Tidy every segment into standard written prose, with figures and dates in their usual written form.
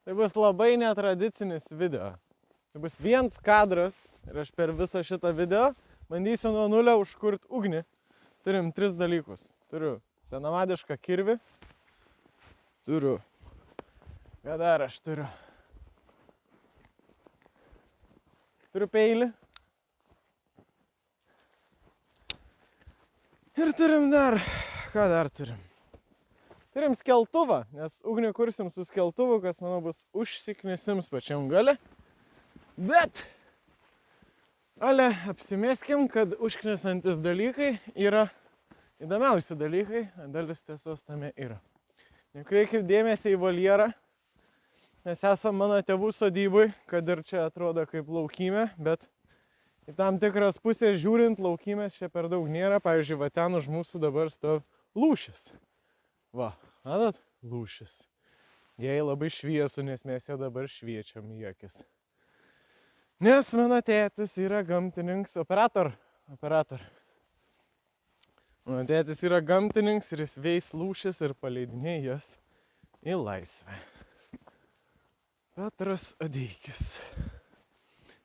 Tai bus labai netradicinis video. Tai bus viens kadras ir aš per visą šitą video bandysiu nuo nulio užkurti ugnį. Turim 3 dalykus. Turiu senamadišką kirvį. Turiu. Ką dar aš turiu? Turiu peilį. Ir turim dar. Ką dar turim? Turim skeltuvą, nes ugnį kursim su skeltuvu, kas, manau, bus užsiknisims pačiam gale. Bet, ale, apsimeskim, kad užknisantis dalykai yra įdomiausi dalykai, dalis tiesos tame yra. Nekreipkit dėmesį į voljerą, nes esam mano tėvų sodybui, kad ir čia atrodo kaip laukymė, bet į tam tikras pusės žiūrint laukymės čia per daug nėra. Pavyzdžiui, va ten už mūsų dabar stovi lūšis. Va, matot? Lūšis. Jai labai šviesu, nes mes ją dabar šviečiam į akis. Nes mano tėtis yra gamtininkas, operator. Mano tėtis yra gamtininkas ir jis veis lūšis ir paleidinėja jas į laisvę. Petras Adeikis.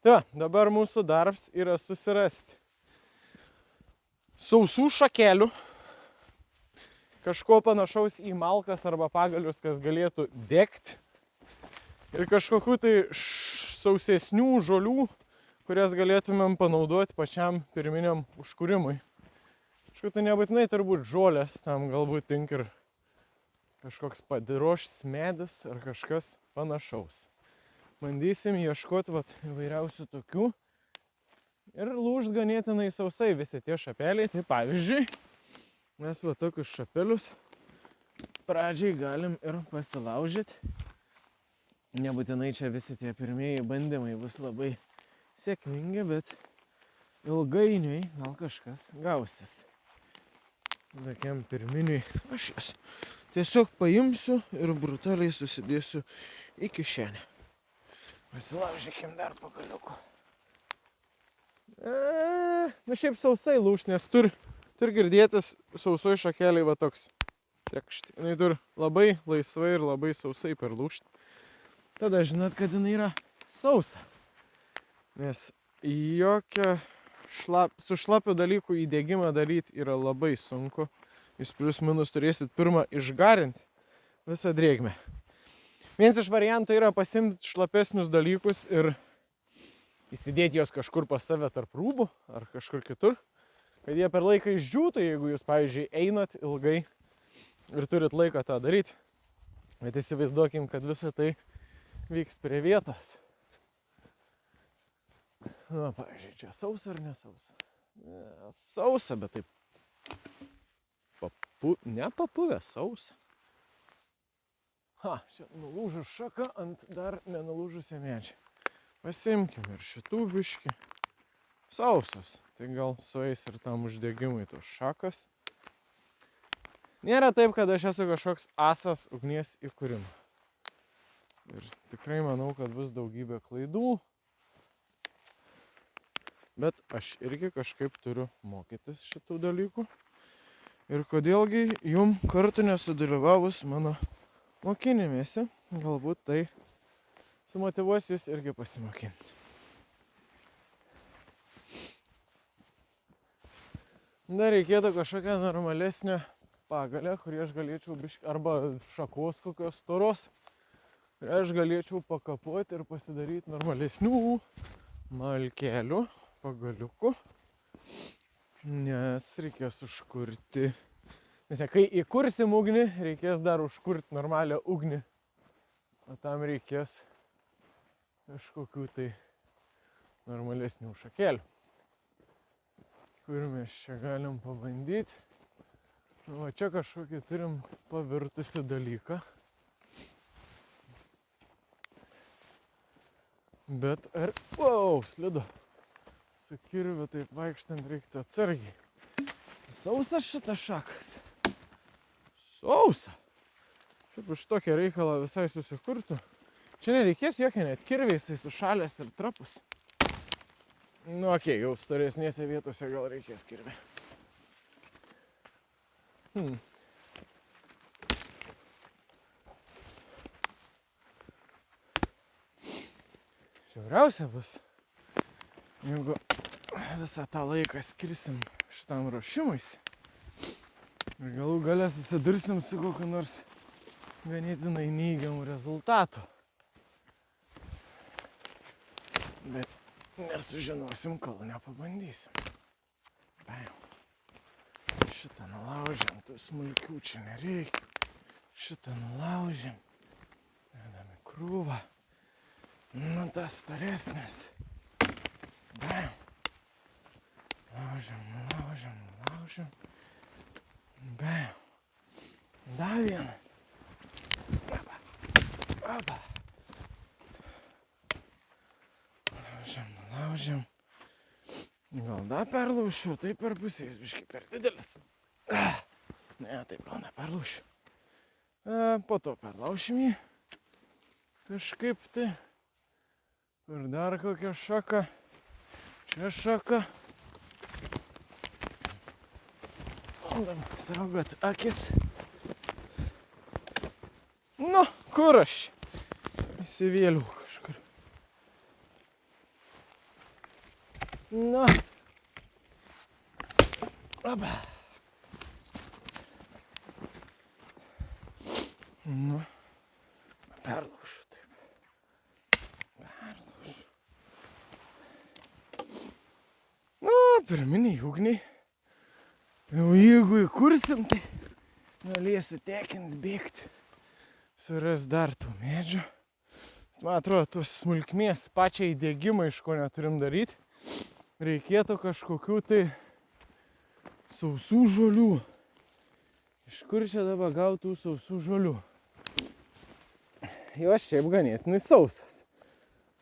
Tai va, dabar mūsų darbas yra susirasti sausų šakelių, kažko panašaus į malkas arba pagalius, kas galėtų degti, ir kažkokių tai sausesnių žolių, kurias galėtumėm panaudoti pačiam pirminiam užkūrimui. Kažkaip tai nebūtinai turbūt žolės, tam galbūt tink ir kažkoks padirošs medis ar kažkas panašaus. Bandysim ieškoti įvairiausių tokių ir lūžt ganėtinai sausai visi tie šapeliai. Tai pavyzdžiui, mes tokius šapelius pradžiai galim ir pasilaužyti. Nebūtinai čia visi tie pirmieji bandymai bus labai sėkmingi, bet ilgainiui gal kažkas gausis. Tokiam pirminiui aš jas tiesiog paimsiu ir brutaliai susidėsiu į kišenę. Pasilaužykim dar pagaliuku. Šiaip sausai lūš, nes turi girdėtis sausoj šakeliai va toks. Jinai turi labai laisvai ir labai sausai perlūžti. Tada žinot, kad jinai yra sausa. Nes jokia su šlapiu dalykų įdegimą daryti yra labai sunku. Jūs plius minus turėsit pirmą išgarinti visą drėgmę. Vienas iš variantų yra pasimti šlapesnius dalykus ir įsidėti jos kažkur pas save tarp rūbų ar kažkur kitur, kad jie per laiką išdžiūtų, jeigu jūs, pavyzdžiui, einat ilgai ir turit laiką tą daryti. Bet įsivaizduokim, kad visa tai vyks prie vietos. Na, pavyzdžiui, čia sausa ar nesausa? Sausa, bet taip nepapuvę sausa. Čia nulūžus šaka ant dar nenulūžusio medžio. Pasimkim ir šitų biškį. Sausas. Tai gal sueis ir tam uždegimui tos šakas. Nėra taip, kad aš esu kažkoks asas ugnies įkūrimo. Ir tikrai manau, kad bus daugybė klaidų. Bet aš irgi kažkaip turiu mokytis šitų dalykų. Ir kodėlgi jum kartu nesudalyvavus mano mokinimėsi, galbūt tai sumotyvuos jūs irgi pasimokinti. Dar reikėtų kažkokią normalesnę pagalę, kurį aš galėčiau arba šakos kokios storos, kurį aš galėčiau pakapoti ir pasidaryti normalesnių malkelių, pagaliukų, nes reikės užkurti. Nes kai įkursim ugnį, reikės dar užkurti normalią ugnį, o tam reikės kažkokių tai normalesnių šakelių. Kur mes čia galim pabandyti. Va čia kažkokį turim pavirtusi dalyką. Bet slidu. Su kirviu taip vaikštant reiktų atsargiai. Sausas šitas šakas. Sausa. Šiaip už tokią reikalą visai susikurtų. Čia nereikės jokia net kirviai, jisai sušalęs ir trapus. Nu, okei, jau storesnėse vietose gal reikės kirvį. Žiauriausia bus, jeigu visą tą laiką skirsim šitam ruošimuisi ir galų gale susidursim su kokiu nors ganėtinai neigiamų rezultatų. Bet nesužinosim, kol nepabandysim. Šitą nulaužiam, tų smulkių čia nereikia. Šitą nulaužiam, dedam į krūvą. Nu, tas storesnis. Nulaužiam. Dar vieną. Opa. Nulaužiam. Gal dar perlaušiu, tai per pusės biškį per didelis. Ne, taip gal neperlaušiu. Po to perlaušim jį. Kažkaip tai. Kur dar kokia šaka. Čia šaka. Bandam saugot akis. Nu, kur aš? Įsivėliau kažkur. Nu. Oba. Nu. Perlaušiu taip. Perlaušiu. Nu, pirminiai ugniai. Jau jeigu įkursim, tai galėsiu tekins bėgti. Suras dar tų medžių. Man atrodo, tos smulkmės pačią įdėgymą, iš ko neturim daryti. Reikėtų kažkokių tai sausų žolių. Iš kur čia dabar gautų sausų žolių? Jos šiaip ganėtinai sausas.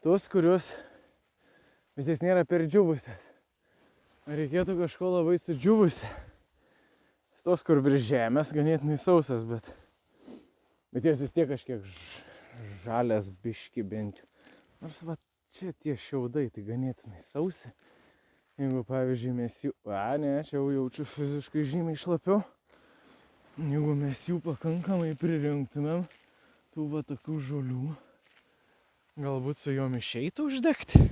Tos, kurios, bet jis nėra per džiuvusias. Reikėtų kažko labai sudžiuvusi. Tos, kur virš žemės, ganėtinai sausas, bet jos vis tiek kažkiek žalias biški bent. Nors va čia tie šiaudai, tai ganėtinai sausi. Jeigu, pavyzdžiui, mes jų... čia jau jaučiu fiziškai žymiai šlapiau. Jeigu mes jų pakankamai pririnktumėm, tų va tokių žolių, galbūt su jom išeitų uždegti.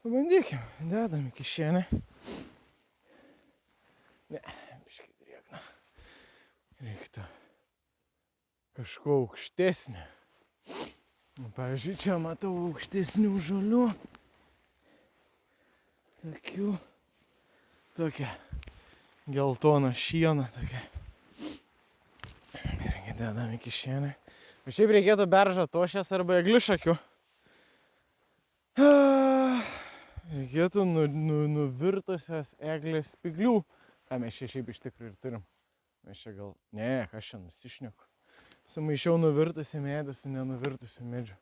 Pabandykim, dedam į kišenę. Ne, biškai drėgna. Reiktų kažko aukštesnė. Pavyzdžiui, čia matau aukštesnių žolių. Tokia geltona šiena tokia. Irgi dedam į kišenę. Bet šiaip reikėtų beržo tošės arba eglišakių. Reikėtų nuvirtusios eglės spyglių. Ką mes čia šiaip iš tikrųjų ir turim. Mes čia gal... Ne, ką aš čia nusišneku. Sumaišiau nuvirtusi medį su nenuvirtusiu medžiu.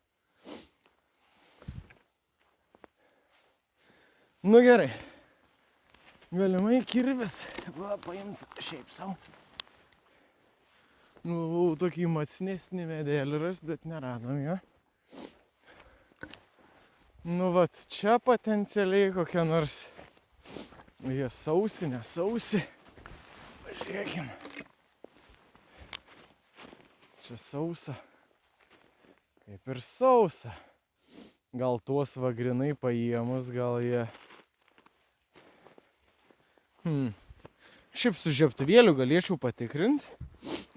Nu gerai. Galimai kirvis. Va, paims šiaip savo. Nu, tokį matsnesnį medėlį ras, bet neradom jo. Nu, vat, čia potencialiai kokia nors... Jie sausi, nesausi. Pažiūrėkim. Čia sausa. Kaip ir sausa. Gal tuos va grinai paėmus, gal jie... Šiaip su žiebtuvėliu galėčiau patikrinti,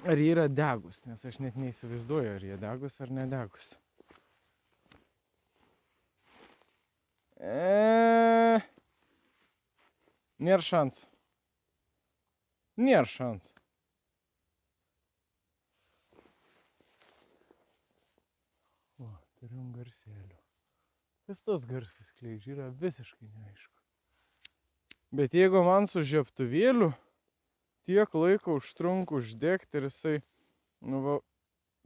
ar jie yra degus, nes aš net neįsivaizduoju, ar jie degus ar nedegus. Nėra šansų. Nėra šansų. O, turim garsėlių. Kas tos garsus skleidžia, yra visiškai neaišku. Bet jeigu man su žiebtuvėliu tiek laiko užtrunka uždegti ir jisai, nu va,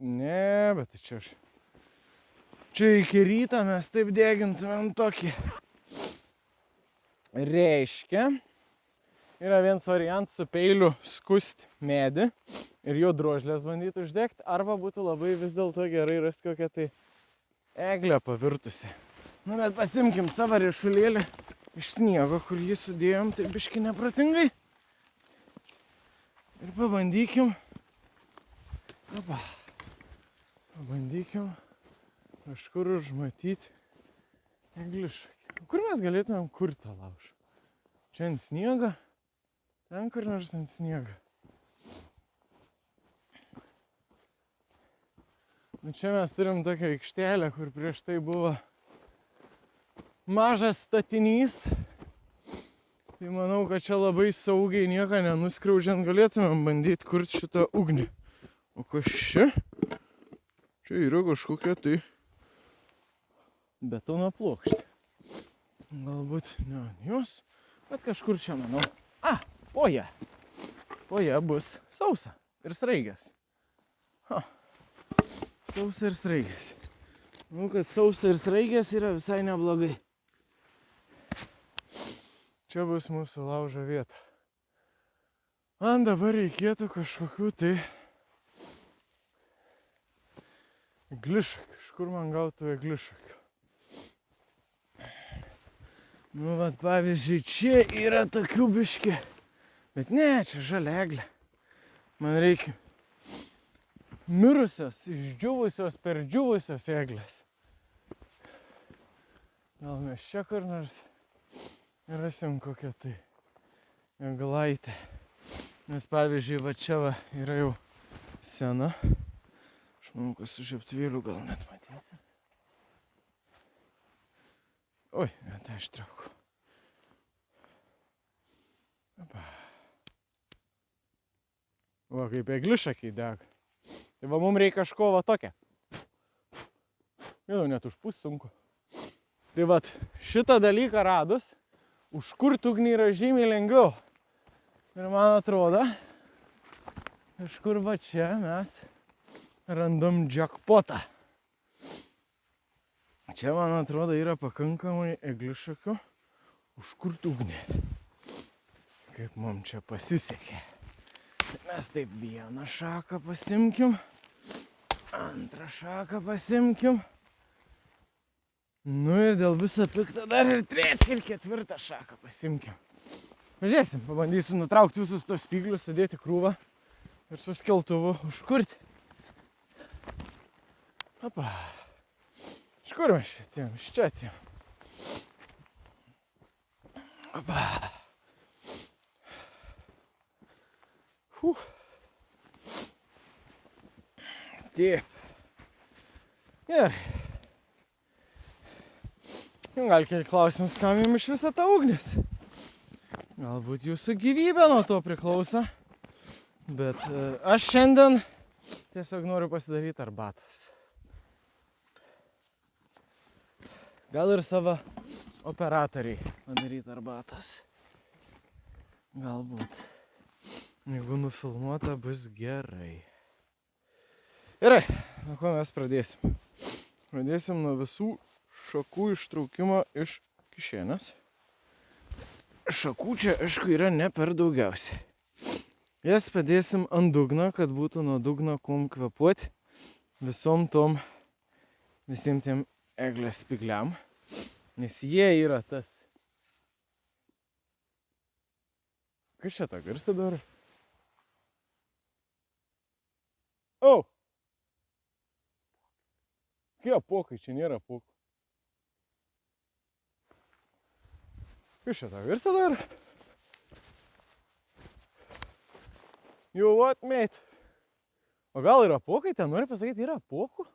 ne, bet čia aš. Čia iki ryto mes taip degintumėm tokį. Reiškia, yra vienas variantas su peiliu skusti medį ir jo drožlės bandyti uždegti, arba būtų labai vis dėlto gerai rasti kokią tai eglę pavirtusi. Nu, bet pasimkim savo riešulėlį iš sniego, kur jį sudėjom, tai biški nepratingai. Ir pabandykim. Pabandykim kažkur užmatyti Eglišakį. Kur mes galėtumėm kurti tą laužą? Čia ant sniego? Ten kur nors ant sniego. Nu, čia mes turim tokią aikštelę, kur prieš tai buvo mažas statinys. Tai manau, kad čia labai saugiai nieko nenuskriaudžiant galėtumėm bandyti kurti šitą ugnį. O kas čia? Čia yra kažkokia tai betono plokštė. Galbūt ne ant jos, bet kažkur čia manau. Poja. Poja bus sausa ir sraigės. Sausa ir sraigės. Manau, kad sausa ir sraigės yra visai neblogai. Čia bus mūsų laužo vieta. Man dabar reikėtų kažkokių tai eglišakių. Iš kur man gautų eglišakių? Nu, vat pavyzdžiui, čia yra tokių biški. Bet ne, čia žalia eglė. Man reikia mirusios, išdžiūvusios, perdžiūvusios eglės. Gal mes čia kur nors rasim kokią tai eglaitę. Nes pavyzdžiui, va čia va yra jau sena. Aš manau, kad su žiebtuvėliu gal net matysit. Oi, net aš traukau. Va, kaip eglišakiai dega. Tai va, mums reikia kažko va tokia. Jau net užpūs sunku. Tai va, šitą dalyką radus, užkurt ugnį yra žymiai lengviau. Ir man atrodo, kažkur va čia mes randam jackpotą. Čia, man atrodo, yra pakankamai eglišakių užkurt ugnį. Kaip mums čia pasisekė. Mes taip vieną šaką pasimkim, antrą šaką pasimkim. Nu ir dėl viso pikto dar ir trečią ir ketvirtą šaką pasimkim. Pažiūrėsim, pabandysiu nutraukti visus tos spyglius, sudėti krūvą ir su skeltuvu užkurti. Opa. Iš kur mes čia atėjom? Iš čia atėjom. Opa. Taip. Gerai. Gal kiek klausimus, kam jums iš viso ta ugnis. Galbūt jūsų gyvybė nuo to priklauso. Bet aš šiandien tiesiog noriu pasidaryti arbatos. Gal ir savo operatoriai padaryti arbatos. Galbūt. Jeigu nufilmuota, bus gerai. Gerai, nuo ko mes pradėsim? Pradėsim nuo visų šakų ištraukimo iš kišenės. Šakų čia, aišku, yra ne per daugiausiai. Jas padėsim ant dugno, kad būtų nuo dugno kuom kvepuoti visiem tiem eglės spygliam. Nes jie yra tas. Kas čia tą garsą daro? O! Kokie apuokai, čia nėra apuokų. Kas čia tą garsą daro? You what, mate? O gal yra apuokai? Ten nori pasakyti, yra apuokų?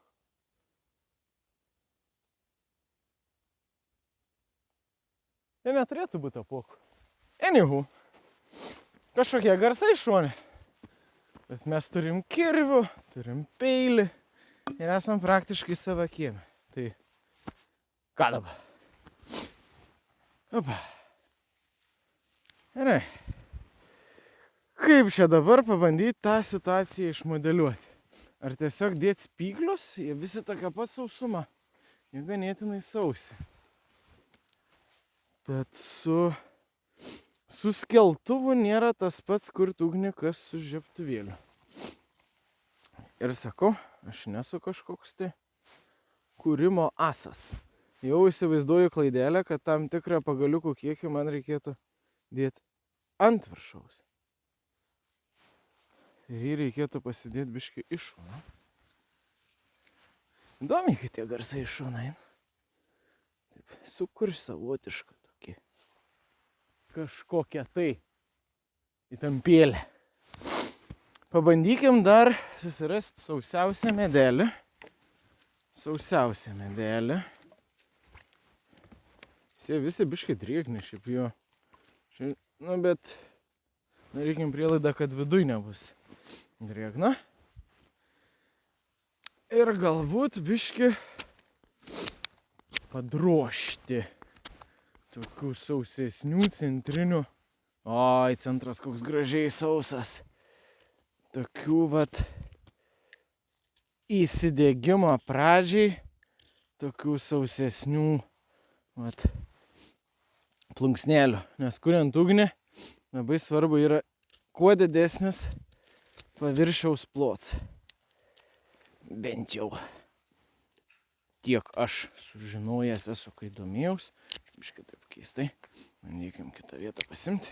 Jie neturėtų būti apuokų. Anywho, kažkokie garsai šone. Bet mes turim kirvių, turim peilį ir esam praktiškai savo kieme. Tai ką dabar? Opa. Gerai. Kaip čia dabar pabandyti tą situaciją išmodeliuoti? Ar tiesiog dėti spyglius? Jie visi tokia pat sausuma. Jie ganėtinai sausi. Bet su skeltuvu nėra tas pats kurt ugnį, kas su žiebtuvėliu. Ir sakau, aš nesu kažkoks tai kūrimo asas. Jau įsivaizduoju klaidelę, kad tam tikrą pagaliukų kiekį man reikėtų dėti ant viršaus. Ir jį reikėtų pasidėti biškį iš šono. Įdomiai, kad tie garsai iš šono eina. Tai sukur savotišką tokį kažkokią tai įtampėlę. Pabandykim dar susirasti sausiausią medelį. Jie visi biškai drėgni šiaip jo. Nu, bet darykim prielaidą, kad viduj nebus drėgna. Ir galbūt biški padrožti tokių sausesnių centrinių. Oi, centras koks gražiai sausas. Tokių vat įsidegimo pradžiai, tokių sausesnių vat plunksnėlių. Nes kuriant ugnį labai svarbu yra kuo didesnis paviršiaus plots. Bent jau tiek aš sužinojęs esu, kai domėjaus. Biškai taip keistai. Bandykim kitą vietą pasimti,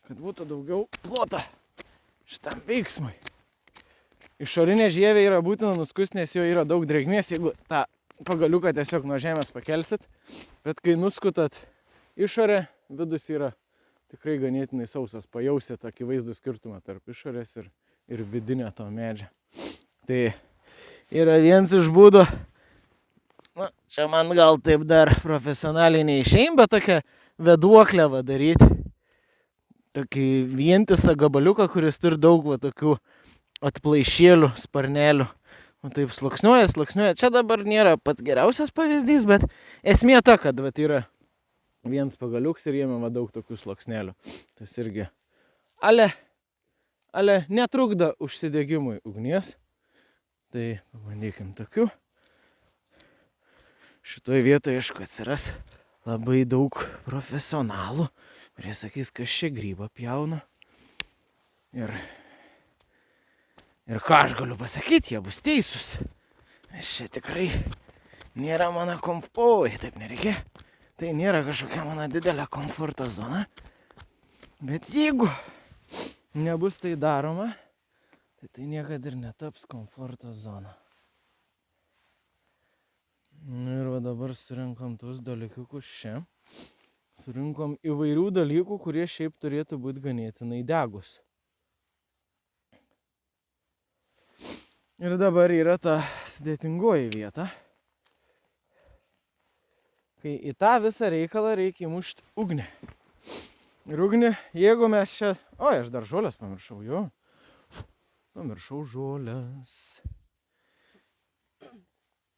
kad būtų daugiau plotą šitam veiksmui. Išorinė žievė yra būtina nuskusti, nes jo yra daug drėgmės, jeigu tą pagaliuką tiesiog nuo žemės pakelsit. Bet kai nuskutat išorę, vidus yra tikrai ganėtinai sausas. Pajausit akivaizdų skirtumą tarp išorės ir vidinio to medžio. Tai yra vienas iš būdų. Na, čia man gal taip dar profesionaliai neišein, bet tokią veduoklę va daryti. Tokį vientisą gabaliuką, kuris turi daug va tokių atplaišėlių, sparnelių. O taip sluoksniuoja. Čia dabar nėra pats geriausias pavyzdys, bet esmė ta, kad va yra vienas pagaliuks ir jame va daug tokių sluoksnelių. Tas irgi ale netrukdo užsidegimui ugnies. Tai pabandykim tokių. Šitoje vietoje, aišku, atsiras labai daug profesionalų, kurie sakys, kas čia grybą pjauna. Ir ką aš galiu pasakyti, jie bus teisūs. Nes čia tikrai nėra mano taip nereikia. Tai nėra kažkokia mano didelė komforto zona. Bet jeigu nebus tai daroma, tai niekada ir netaps komforto zona. Ir va dabar surinkom tuos dalykiukus čia. Surinkom įvairių dalykų, kurie šiaip turėtų būti ganėtinai degus. Ir dabar yra ta sudėtingoji vieta, kai į tą visą reikalą reikia įmušti ugnį. Ir ugnį, jeigu mes čia... Oi, aš dar žolės pamiršau, jo. Pamiršau žolės.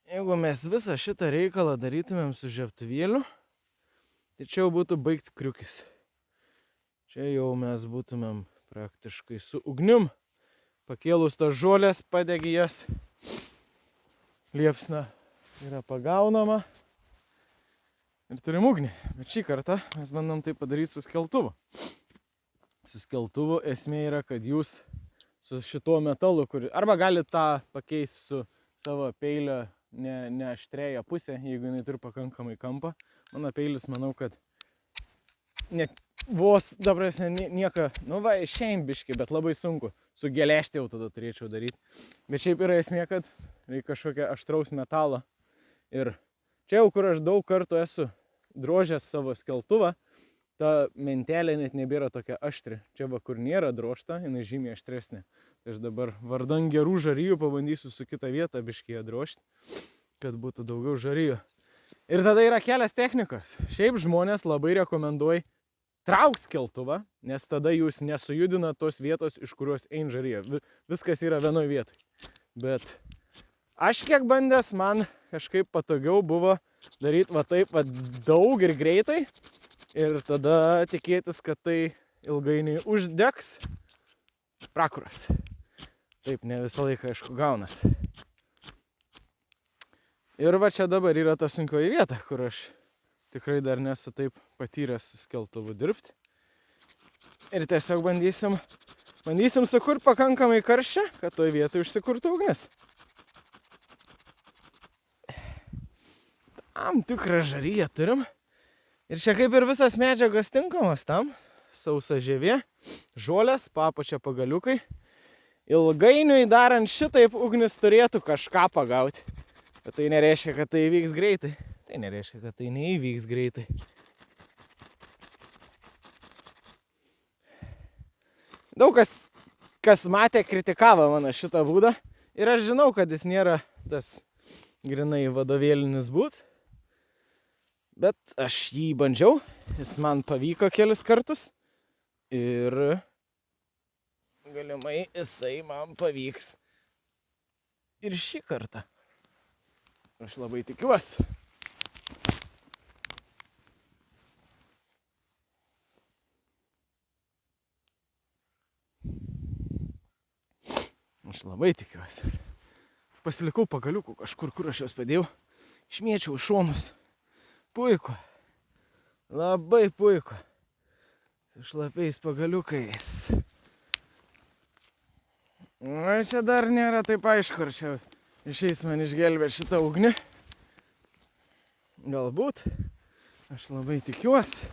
Jeigu mes visą šitą reikalą darytumėm su žiebtuvėliu, tai čia jau būtų baigts kriukis. Čia jau mes būtumėm praktiškai su ugnim. Pakėlus tas žolės, padegi jas. Liepsna yra pagaunama. Ir turim ugnį. Bet šį kartą mes bandom tai padaryti su skeltuvu. Su skeltuvu esmė yra, kad jūs su šituo metalu, arba galite tą pakeisti su savo peilio ne aštrėja pusė, jeigu jinai turi pakankamai kampą. Mano peilis, manau, kad net vos, dabar nieko, nu va, išein biški, bet labai sunku. Su geležtė jau tada turėčiau daryti. Bet šiaip yra esmė, kad reikia kažkokią aštraus metalą. Ir čia jau, kur aš daug kartų esu drožęs savo skeltuvą, ta mentelė net nebėra tokia aštri. Čia va, kur nėra drožta, jinai žymiai aštresnė. Tai aš dabar vardan gerų žarijų pabandysiu su kitą vietą biškėje drožti, kad būtų daugiau žarijų. Ir tada yra kelias technikas. Šiaip žmonės labai rekomenduoja traukt skeltuvą, nes tada jūs nesujudinat tos vietos, iš kurios ein žarija. Viskas yra vienoj vietoj. Bet aš kiek bandęs, man kažkaip patogiau buvo daryti va taip va daug ir greitai. Ir tada tikėtis, kad tai ilgainiui uždegs. Prakuras. Taip, ne visą laiką, aišku, gaunas. Ir va čia dabar yra ta sunkioji vieta, kur aš tikrai dar nesu taip patyręs su skeltuvu dirbti. Ir tiesiog bandysim sukurti pakankamai karščio, kad toj vietoj užsikurtų ugnis. Tam tikrą žaryją turim. Ir čia kaip ir visas medžiagas tinkamos tam. Sausa žievė, žolės, papačia pagaliukai. Ilgainiui darant šitaip ugnis turėtų kažką pagauti. Bet tai nereiškia, kad tai įvyks greitai. Tai nereiškia, kad tai neįvyks greitai. Daug kas matė, kritikavo mano šitą būdą. Ir aš žinau, kad jis nėra tas grinai vadovėlinis būdas. Bet aš jį bandžiau. Jis man pavyko kelis kartus. Ir galimai jisai man pavyks ir šį kartą. Aš labai tikiuosi. Aš labai tikiuosi. Pasilikau pagaliukų kažkur, kur aš juos padėjau. Išmėčiau į šonus. Puiku. Labai puiku. Su šlapiais pagaliukais. O čia dar nėra taip aišku, ar čia išeis man išgelbėti šitą ugnį. Galbūt. Aš labai tikiuosi.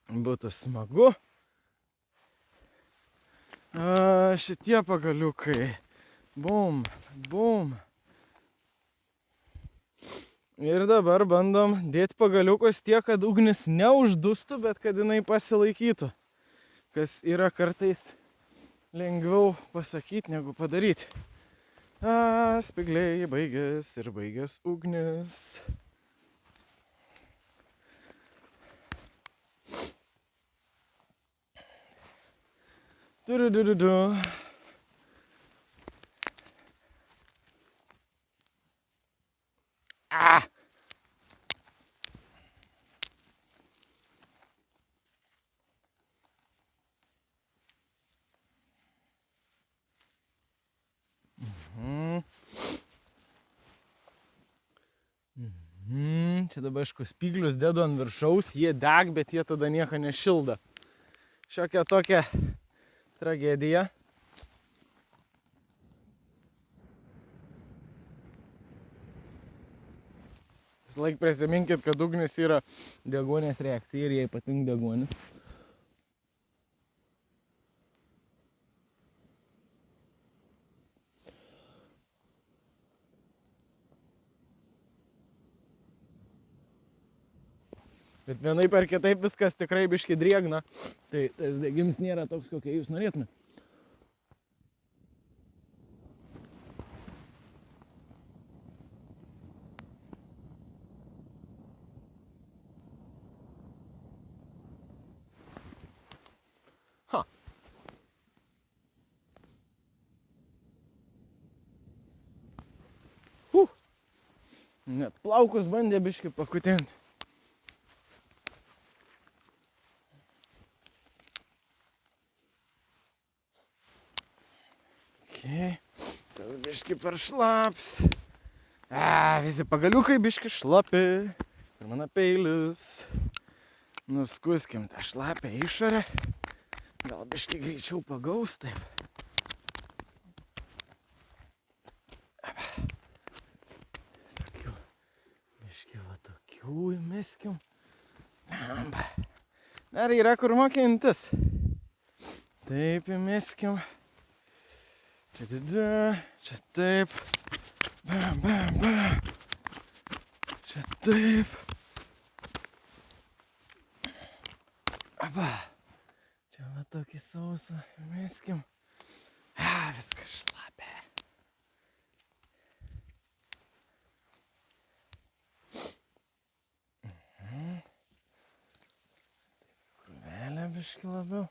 Būtų smagu. Šitie pagaliukai. Bum, bum. Ir dabar bandom dėti pagaliukus tiek, kad ugnis neuždustų, bet kad jinai pasilaikytų. Kas yra kartais lengviau pasakyti, negu padaryti. Spygliai baigės ir baigės ugnis. Turiu. Čia dabar aišku spyglius dedu ant viršaus, jie deg, bet jie tada nieko nešilda. Šiokia tokia tragedija. Visąlaik prisiminkit, kad ugnis yra deguonies reakcija ir jai patinka deguonis. Bet vienaip ar kitaip viskas tikrai biški drėgna, tai tas degims nėra toks, kokia jūs norėtumėte. Net plaukus bandė biški pakutinti. Tas biški per šlaps. Visi pagaliukai biški šlapi. Ir mano peilis. Nuskuskim tą šlapę išorę. Gal biški greičiau pagaus taip. Biški va tokių įmeskim. Dar yra kur mokintis. Taip įmeskim. Čia taip. Bam, bam, bam. Čia taip. Aba. Čia va tokį sausą meskim. Viskas šlapia. Krūvelę biškį labiau.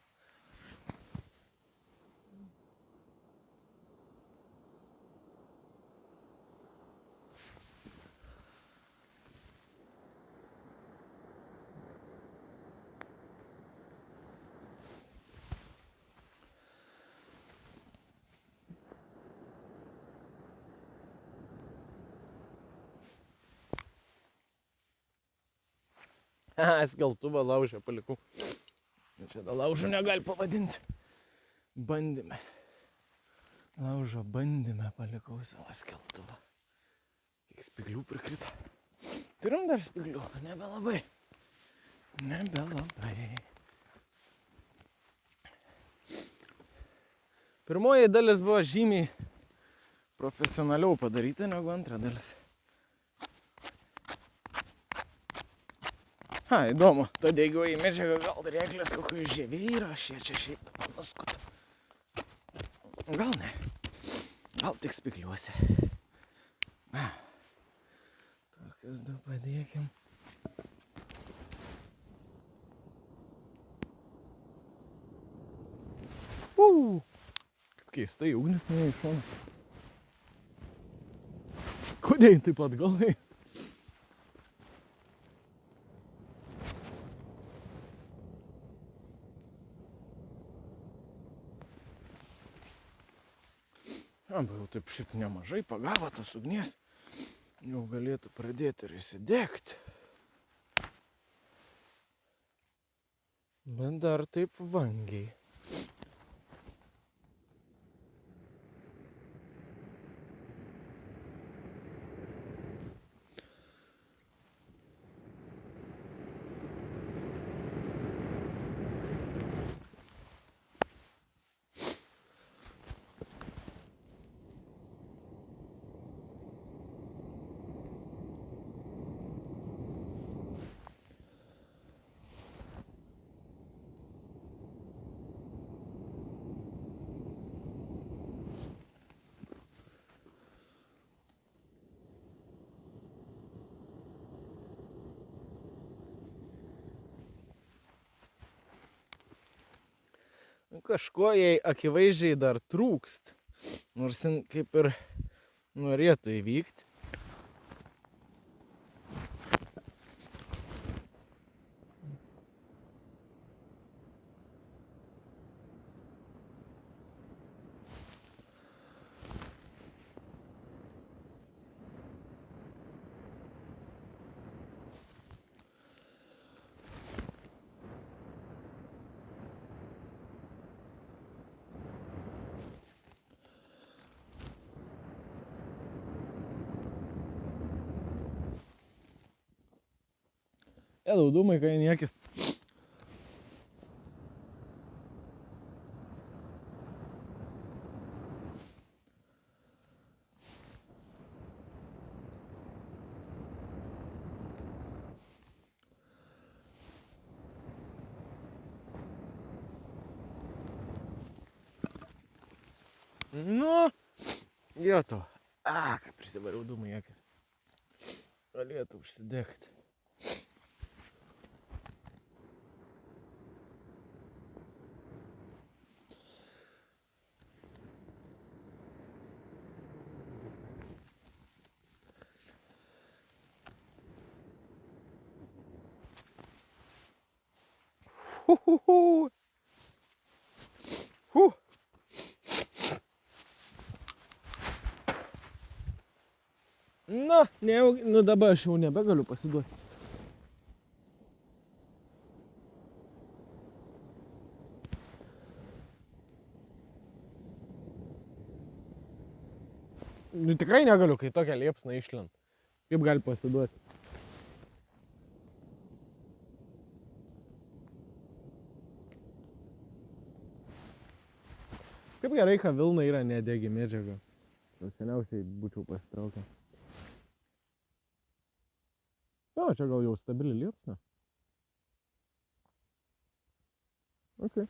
Skeltuvą laužę palikau. Čia da laužo negali pavadinti. Bandyme. Laužo bandyme palikau savo skeltuvą. Kiek spyglių prikrito. Turim dar spyglių? Nebelabai. Pirmoji dalis buvo žymiai profesionaliau padaryta negu antra dalis. Įdomu, ta degioji medžiaga gal reklės kokių žievė yra, aš čia šiaip nuskut. Gal ne, gal tik spikliuosi. Tokias du padėkim. Kaip keistai, ugnis nuėjo iš šono. Kodėl taip atgalai? Arba jau taip šiaip nemažai pagavo tos ugnies. Jau galėtų pradėti ir įsidegti. Bet dar taip vangiai. Kažko jai akivaizdžiai dar trūkst, nors jin kaip ir norėtų įvykti. Dūmai, kai niekis. Nu, vieto. Kaip prisivariau dūmai niekis. Galėtų užsidegti. Na, nu dabar aš jau nebegaliu pasiduoti. Nu tikrai negaliu, kai tokia liepsna išlent. Kaip gali pasiduoti? Kaip gerai, kad vilna yra nedegi medžiaga. Seniausiai būčiau pasitraukęs. Čia gal jau stabili liepsna. Okay.